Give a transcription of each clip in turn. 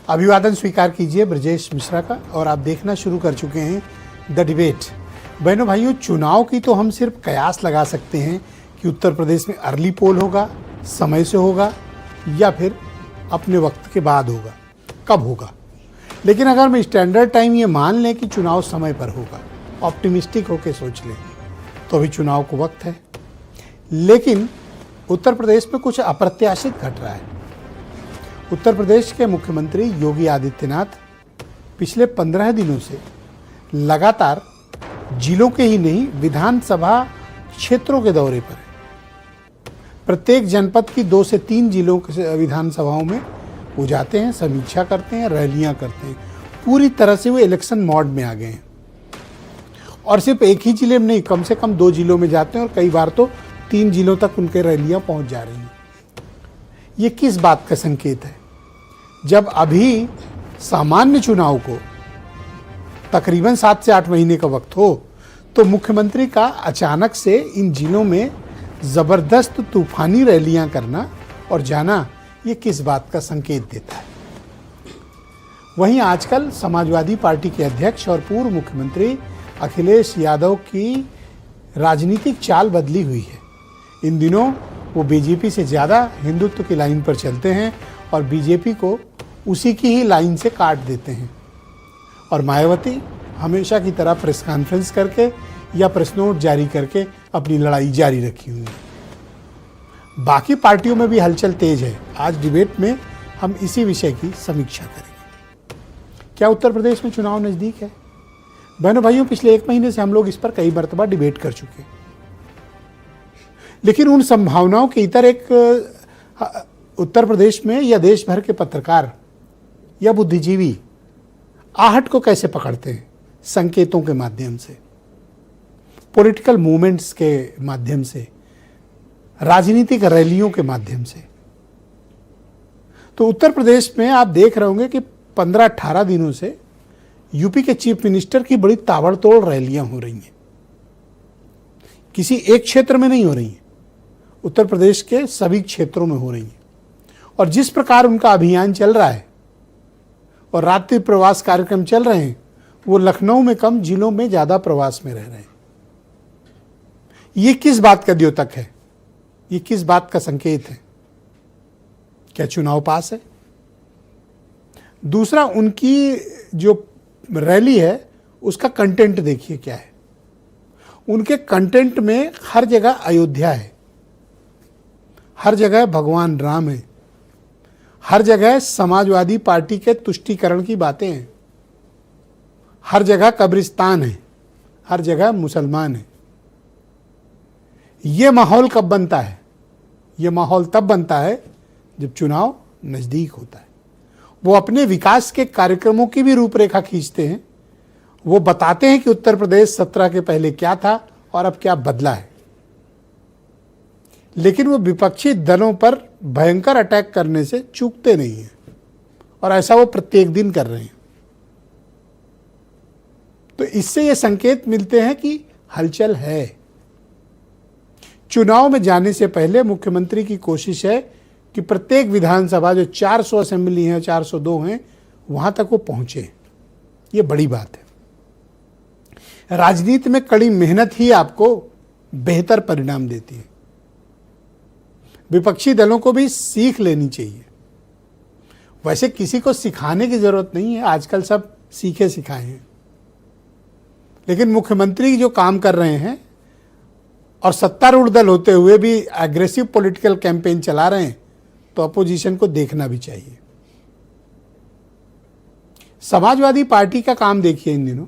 अभिवादन स्वीकार कीजिए ब्रजेश मिश्रा का। और आप देखना शुरू कर चुके हैं द डिबेट। बहनों भाइयों, चुनाव की तो हम सिर्फ कयास लगा सकते हैं कि उत्तर प्रदेश में अर्ली पोल होगा, समय से होगा या फिर अपने वक्त के बाद होगा, कब होगा। लेकिन अगर हम स्टैंडर्ड टाइम ये मान लें कि चुनाव समय पर होगा, ऑप्टिमिस्टिक होकर सोच लें, तो अभी चुनाव को वक्त है। लेकिन उत्तर प्रदेश में कुछ अप्रत्याशित घट रहा है। उत्तर प्रदेश के मुख्यमंत्री योगी आदित्यनाथ पिछले 15 दिनों से लगातार जिलों के ही नहीं, विधानसभा क्षेत्रों के दौरे पर है। प्रत्येक जनपद की 2 से 3 जिलों के विधानसभाओं में वो जाते हैं, समीक्षा करते हैं, रैलियां करते हैं। पूरी तरह से वो इलेक्शन मोड में आ गए हैं। और सिर्फ एक ही जिले में नहीं, कम से कम 2 जिलों में जाते हैं और कई बार तो 3 जिलों तक उनके रैलियां पहुंच जा रही हैं। ये किस बात का संकेत है? जब अभी सामान्य चुनाव को तकरीबन 7 से 8 महीने का वक्त हो, तो मुख्यमंत्री का अचानक से इन जिलों में जबरदस्त तूफानी रैलियां करना और जाना, ये किस बात का संकेत देता है? वहीं आजकल समाजवादी पार्टी के अध्यक्ष और पूर्व मुख्यमंत्री अखिलेश यादव की राजनीतिक चाल बदली हुई है। इन दिनों वो बीजेपी से ज़्यादा हिंदुत्व की लाइन पर चलते हैं और बीजेपी को उसी की ही लाइन से काट देते हैं। और मायावती हमेशा की तरह प्रेस कॉन्फ्रेंस करके या प्रेस नोट जारी करके अपनी लड़ाई जारी रखी हुई है। बाकी पार्टियों में भी हलचल तेज है। आज डिबेट में हम इसी विषय की समीक्षा करेंगे। क्या उत्तर प्रदेश में चुनाव नज़दीक है? बहनों भाइयों, पिछले 1 महीने से हम लोग इस पर कई मरतबा डिबेट कर चुके हैं। लेकिन उन संभावनाओं के इतर एक उत्तर प्रदेश में या देश भर के पत्रकार या बुद्धिजीवी आहट को कैसे पकड़ते हैं? संकेतों के माध्यम से, पॉलिटिकल मूवमेंट्स के माध्यम से, राजनीतिक रैलियों के माध्यम से। तो उत्तर प्रदेश में आप देख रहे होंगे कि 15-18 दिनों से यूपी के चीफ मिनिस्टर की बड़ी ताबड़तोड़ रैलियां हो रही हैं। किसी एक क्षेत्र में नहीं हो रही हैं, उत्तर प्रदेश के सभी क्षेत्रों में हो रही हैं। और जिस प्रकार उनका अभियान चल रहा है और रात्रि प्रवास कार्यक्रम चल रहे हैं, वो लखनऊ में कम, जिलों में ज़्यादा प्रवास में रह रहे हैं। ये किस बात का द्योतक है? ये किस बात का संकेत है? क्या चुनाव पास है? दूसरा, उनकी जो रैली है उसका कंटेंट देखिए क्या है। उनके कंटेंट में हर जगह अयोध्या है, हर जगह भगवान राम है, हर जगह समाजवादी पार्टी के तुष्टीकरण की बातें हैं, हर जगह कब्रिस्तान है, हर जगह मुसलमान है। ये माहौल कब बनता है? ये माहौल तब बनता है जब चुनाव नज़दीक होता है। वो अपने विकास के कार्यक्रमों की भी रूपरेखा खींचते हैं। वो बताते हैं कि उत्तर प्रदेश 17 के पहले क्या था और अब क्या बदला है। लेकिन वो विपक्षी दलों पर भयंकर अटैक करने से चूकते नहीं हैं और ऐसा वो प्रत्येक दिन कर रहे हैं। तो इससे ये संकेत मिलते हैं कि हलचल है। चुनाव में जाने से पहले मुख्यमंत्री की कोशिश है कि प्रत्येक विधानसभा, जो 400 असेंबली हैं, 402 हैं, वहां तक वो पहुंचे। ये बड़ी बात है। राजनीति में कड़ी मेहनत ही आपको बेहतर परिणाम देती है। विपक्षी दलों को भी सीख लेनी चाहिए। वैसे किसी को सिखाने की जरूरत नहीं है, आजकल सब सीखे सिखाए हैं। लेकिन मुख्यमंत्री जो काम कर रहे हैं और सत्तारूढ़ दल होते हुए भी एग्रेसिव पॉलिटिकल कैंपेन चला रहे हैं, तो अपोजिशन को देखना भी चाहिए। समाजवादी पार्टी का काम देखिए इन दिनों।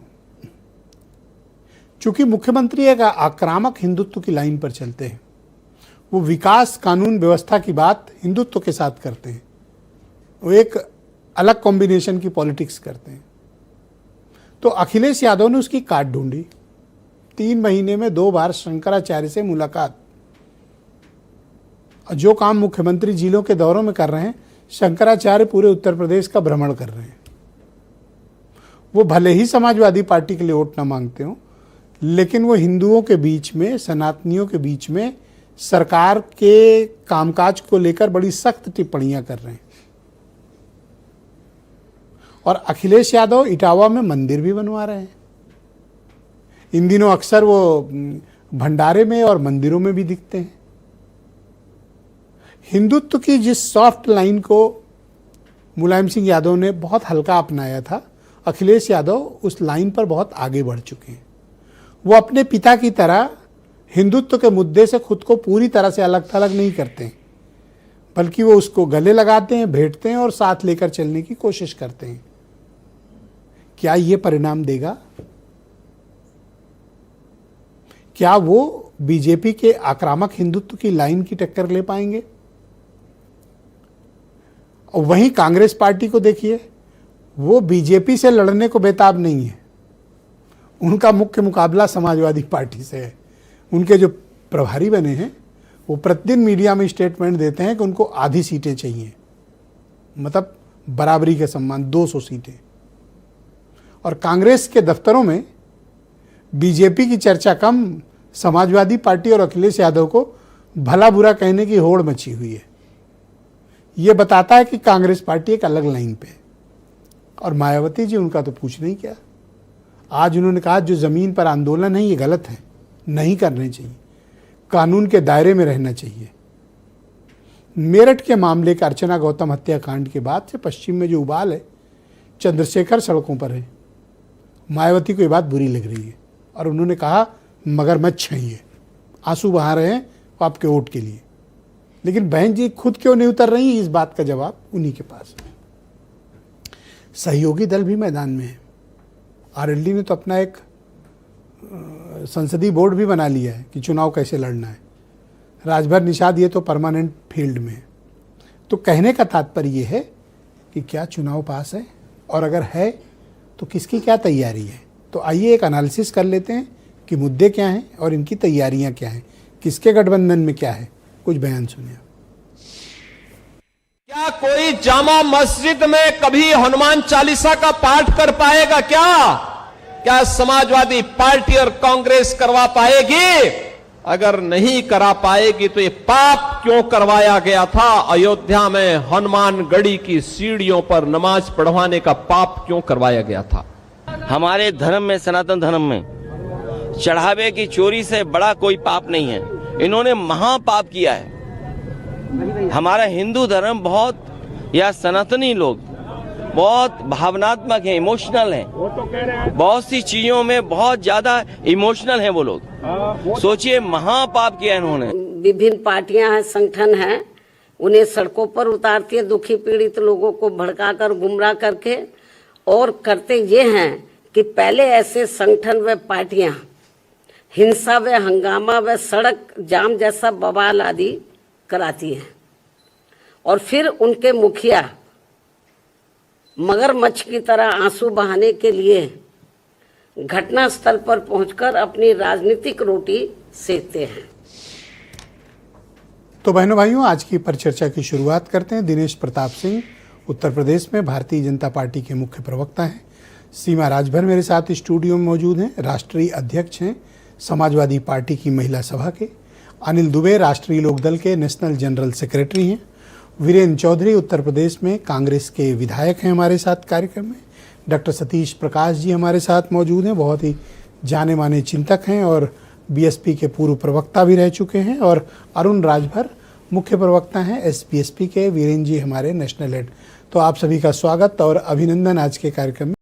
चूंकि मुख्यमंत्री एक आक्रामक हिंदुत्व की लाइन पर चलते हैं, वो विकास, कानून व्यवस्था की बात हिंदुत्व के साथ करते हैं। वो एक अलग कॉम्बिनेशन की पॉलिटिक्स करते हैं। तो अखिलेश यादव ने उसकी काट ढूंढी। 3 महीने में 2 बार शंकराचार्य से मुलाकात। जो काम मुख्यमंत्री जिलों के दौरों में कर रहे हैं, शंकराचार्य पूरे उत्तर प्रदेश का भ्रमण कर रहे हैं। वो भले ही समाजवादी पार्टी के लिए वोट ना मांगते हो, लेकिन वो हिंदुओं के बीच में, सनातनियों के बीच में सरकार के कामकाज को लेकर बड़ी सख्त टिप्पणियां कर रहे हैं। और अखिलेश यादव इटावा में मंदिर भी बनवा रहे हैं। इन दिनों अक्सर वो भंडारे में और मंदिरों में भी दिखते हैं। हिंदुत्व की जिस सॉफ्ट लाइन को मुलायम सिंह यादव ने बहुत हल्का अपनाया था, अखिलेश यादव उस लाइन पर बहुत आगे बढ़ चुके हैं। वो अपने पिता की तरह हिंदुत्व के मुद्दे से खुद को पूरी तरह से अलग थलग नहीं करते हैं, बल्कि वो उसको गले लगाते हैं, भेंटते हैं और साथ लेकर चलने की कोशिश करते हैं। क्या ये परिणाम देगा? क्या वो बीजेपी के आक्रामक हिंदुत्व की लाइन की टक्कर ले पाएंगे? और वहीं कांग्रेस पार्टी को देखिए, वो बीजेपी से लड़ने को बेताब नहीं है। उनका मुख्य मुकाबला समाजवादी पार्टी से है। उनके जो प्रभारी बने हैं वो प्रतिदिन मीडिया में स्टेटमेंट देते हैं कि उनको आधी सीटें चाहिए, मतलब बराबरी के सम्मान 200 सीटें। और कांग्रेस के दफ्तरों में बीजेपी की चर्चा कम, समाजवादी पार्टी और अखिलेश यादव को भला बुरा कहने की होड़ मची हुई है। ये बताता है कि कांग्रेस पार्टी एक अलग लाइन पे है। और मायावती जी, उनका तो पूछना ही क्या। आज उन्होंने कहा जो ज़मीन पर आंदोलन है ये गलत है, नहीं करने चाहिए, कानून के दायरे में रहना चाहिए। मेरठ के मामले का अर्चना गौतम हत्याकांड के बाद से पश्चिम में जो उबाल है, चंद्रशेखर सड़कों पर है। मायावती को ये बात बुरी लग रही है और उन्होंने कहा मगरमच्छ हैं ये, आंसू बहा रहे हैं आपके वोट के लिए। लेकिन बहन जी खुद क्यों नहीं उतर रही, इस बात का जवाब उन्हीं के पास है। सहयोगी दल भी मैदान में है। आरएलडी ने तो अपना एक संसदीय बोर्ड भी बना लिया है कि चुनाव कैसे लड़ना है। राजभर निषाद ये तो परमानेंट फील्ड में है। तो कहने का तात्पर्य ये है कि क्या चुनाव पास है, और अगर है तो किसकी क्या तैयारी है। तो आइए एक एनालिसिस कर लेते हैं कि मुद्दे क्या हैं और इनकी तैयारियां क्या हैं, किसके गठबंधन में क्या है। कुछ बयान सुनिए। क्या कोई जामा मस्जिद में कभी हनुमान चालीसा का पाठ कर पाएगा? क्या समाजवादी पार्टी और कांग्रेस करवा पाएगी? अगर नहीं करा पाएगी तो ये पाप क्यों करवाया गया था? अयोध्या में हनुमानगढ़ी की सीढ़ियों पर नमाज पढ़वाने का पाप क्यों करवाया गया था? हमारे धर्म में, सनातन धर्म में चढ़ावे की चोरी से बड़ा कोई पाप नहीं है। इन्होंने महापाप किया है। हमारा हिंदू धर्म बहुत, या सनातनी लोग बहुत भावनात्मक है, इमोशनल है। बहुत सी चीजों में बहुत ज्यादा इमोशनल है वो लोग। सोचिए, महापाप किया इन्होंने। विभिन्न पार्टियां हैं, संगठन हैं, उन्हें सड़कों पर उतारती है, दुखी पीड़ित लोगों को भड़काकर गुमराह करके। और करते ये हैं कि पहले ऐसे संगठन व पार्टियां हिंसा व हंगामा व सड़क जाम जैसा बवाल आदि कराती हैं, और फिर उनके मुखिया मगरमच्छ की तरह आंसू बहाने के लिए घटनास्थल पर पहुंचकर अपनी राजनीतिक रोटी सेकते हैं। तो बहनों भाइयों, आज की परिचर्चा की शुरुआत करते हैं। दिनेश प्रताप सिंह उत्तर प्रदेश में भारतीय जनता पार्टी के मुख्य प्रवक्ता हैं। सीमा राजभर मेरे साथ स्टूडियो में मौजूद हैं, राष्ट्रीय अध्यक्ष हैं समाजवादी पार्टी की महिला सभा के। अनिल दुबे राष्ट्रीय लोकदल के नेशनल जनरल सेक्रेटरी हैं। वीरेंद्र चौधरी उत्तर प्रदेश में कांग्रेस के विधायक हैं हमारे साथ कार्यक्रम में। डॉक्टर सतीश प्रकाश जी हमारे साथ मौजूद हैं, बहुत ही जाने माने चिंतक हैं और बीएसपी के पूर्व प्रवक्ता भी रह चुके हैं। और अरुण राजभर मुख्य प्रवक्ता हैं एसपीएसपी के। वीरेंद्र जी हमारे नेशनल हेड। तो आप सभी का स्वागत और अभिनंदन आज के कार्यक्रम में।